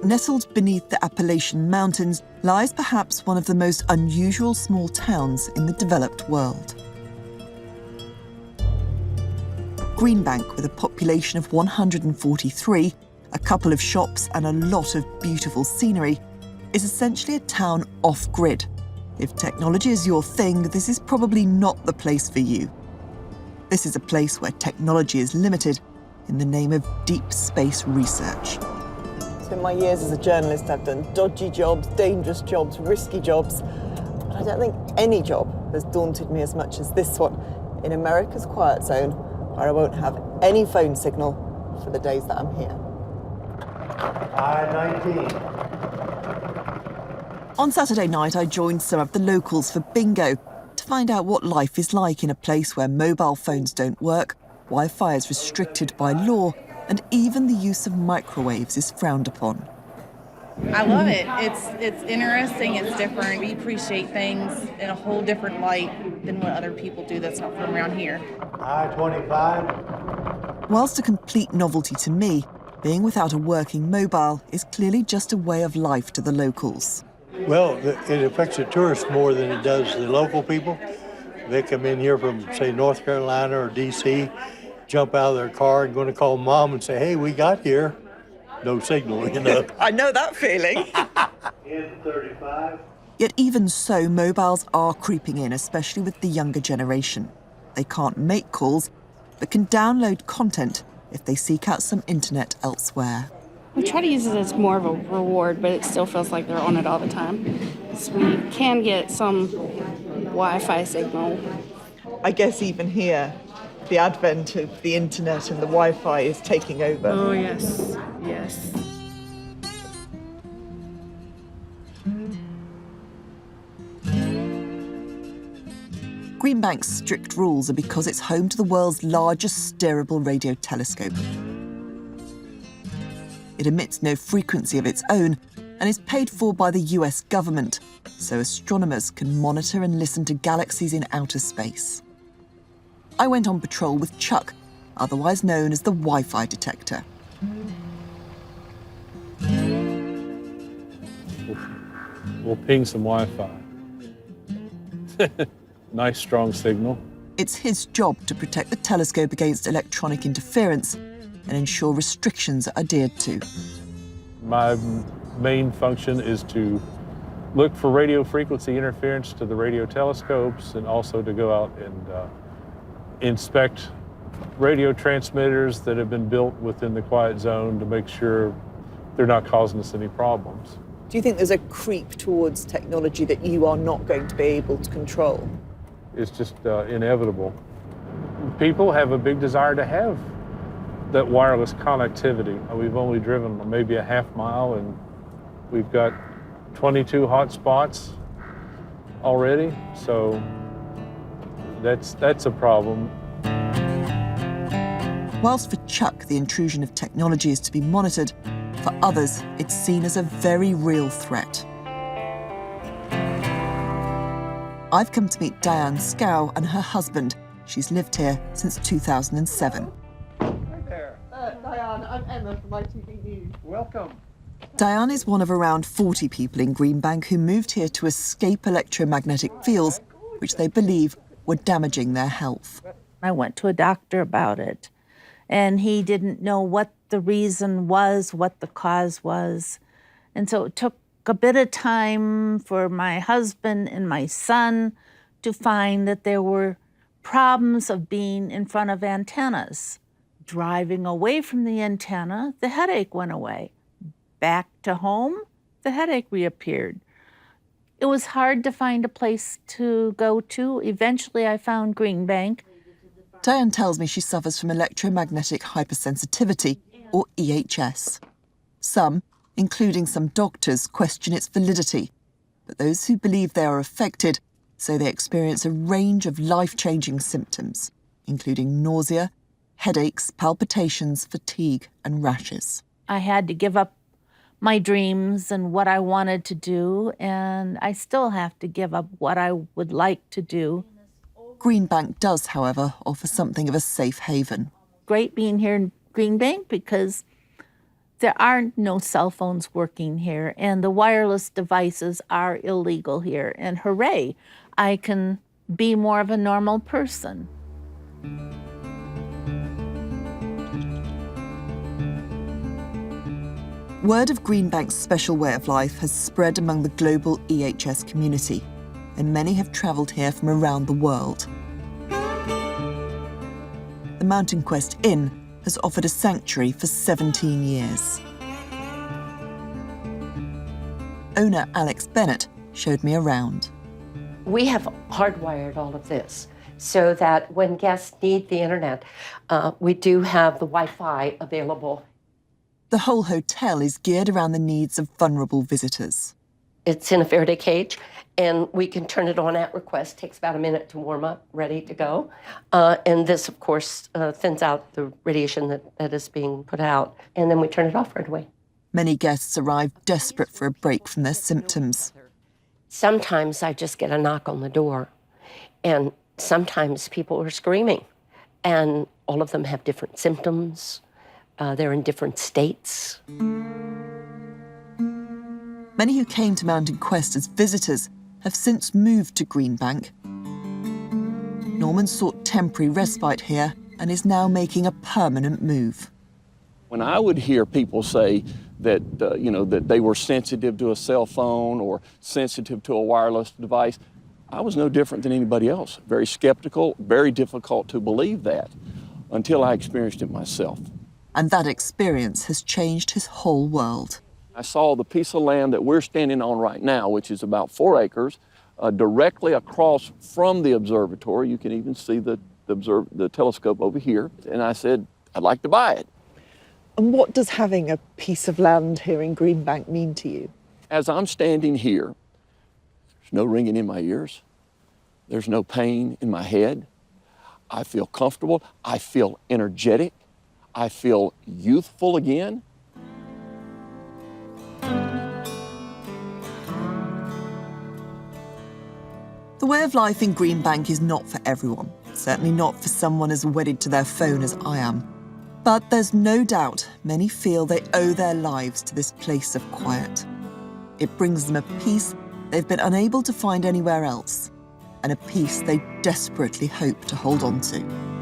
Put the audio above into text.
Nestled beneath the Appalachian Mountains lies perhaps one of the most unusual small towns in the developed world. Greenbank, with a population of 143, a couple of shops and a lot of beautiful scenery, is essentially a town off-grid. If technology is your thing, this is probably not the place for you. This is a place where technology is limited in the name of deep space research. So in my years as a journalist, I've done dodgy jobs, dangerous jobs, risky jobs. But I don't think any job has daunted me as much as this one in America's quiet zone, where I won't have any phone signal for the days that I'm here. I-19. On Saturday night, I joined some of the locals for bingo to find out what life is like in a place where mobile phones don't work, Wi-Fi is restricted by law, and even the use of microwaves is frowned upon. I love it. It's interesting, it's different. We appreciate things in a whole different light than what other people do that's not from around here. I-25. Whilst a complete novelty to me, being without a working mobile is clearly just a way of life to the locals. Well, it affects the tourists more than it does the local people. They come in here from, say, North Carolina or D.C., jump out of their car and going to call mom and say, hey, we got here. No signal, you know. I know that feeling. Yet even so, mobiles are creeping in, especially with the younger generation. They can't make calls, but can download content if they seek out some internet elsewhere. We try to use it as more of a reward, but it still feels like they're on it all the time. So we can get some Wi-Fi signal. I guess even here, the advent of the internet and the Wi-Fi is taking over. Oh, yes, yes. Greenbank's strict rules are because it's home to the world's largest steerable radio telescope. It emits no frequency of its own and is paid for by the US government, so astronomers can monitor and listen to galaxies in outer space. I went on patrol with Chuck, otherwise known as the Wi-Fi detector. We'll ping some Wi-Fi. Nice, strong signal. It's his job to protect the telescope against electronic interference and ensure restrictions are adhered to. My main function is to look for radio frequency interference to the radio telescopes and also to go out and inspect radio transmitters that have been built within the quiet zone to make sure they're not causing us any problems. Do you think there's a creep towards technology that you are not going to be able to control? It's just inevitable. People have a big desire to have that wireless connectivity. We've only driven maybe a half mile and we've got 22 hotspots already, so that's a problem. Whilst for Chuck the intrusion of technology is to be monitored, for others it's seen as a very real threat. I've come to meet Diane Scow and her husband. She's lived here since 2007. Hi there. Diane, I'm Emma from ITV News. Welcome. Diane is one of around 40 people in Greenbank who moved here to escape electromagnetic fields, which they believe were damaging their health. I went to a doctor about it, and he didn't know what the reason was, what the cause was. And so it took a bit of time for my husband and my son to find that there were problems of being in front of antennas. Driving away from the antenna, the headache went away. Back to home, the headache reappeared. It was hard to find a place to go to. Eventually, I found Greenbank. Diane tells me she suffers from electromagnetic hypersensitivity, or EHS. Some, including some doctors, question its validity, but those who believe they are affected say they experience a range of life-changing symptoms, including nausea, headaches, palpitations, fatigue, and rashes. I had to give up my dreams and what I wanted to do, and I still have to give up what I would like to do. Greenbank does, however, offer something of a safe haven. Great being here in Greenbank because There are no cell phones working here, and the wireless devices are illegal here. And hooray, I can be more of a normal person. Word of Greenbank's special way of life has spread among the global EHS community, and many have travelled here from around the world. The Mountain Quest Inn has offered a sanctuary for 17 years. Owner Alex Bennett showed me around. We have hardwired all of this so that when guests need the internet, we do have the Wi-Fi available. The whole hotel is geared around the needs of vulnerable visitors. It's in a Faraday cage, and we can turn it on at request. Takes about a minute to warm up, ready to go. And this, of course, thins out the radiation that is being put out, and then we turn it off right away. Many guests arrive desperate for a break from their symptoms. Sometimes I just get a knock on the door, and sometimes people are screaming, and all of them have different symptoms. They're in different states. Many who came to Mountain Quest as visitors have since moved to Greenbank. Norman sought temporary respite here and is now making a permanent move. When I would hear people say that, that they were sensitive to a cell phone or sensitive to a wireless device, I was no different than anybody else. Very skeptical, very difficult to believe that until I experienced it myself. And that experience has changed his whole world. I saw the piece of land that we're standing on right now, which is about 4 acres, directly across from the observatory. You can even see the telescope over here. And I said, I'd like to buy it. And what does having a piece of land here in Greenbank mean to you? As I'm standing here, there's no ringing in my ears. There's no pain in my head. I feel comfortable. I feel energetic. I feel youthful again. The way of life in Greenbank is not for everyone, certainly not for someone as wedded to their phone as I am. But there's no doubt many feel they owe their lives to this place of quiet. It brings them a peace they've been unable to find anywhere else, and a peace they desperately hope to hold on to.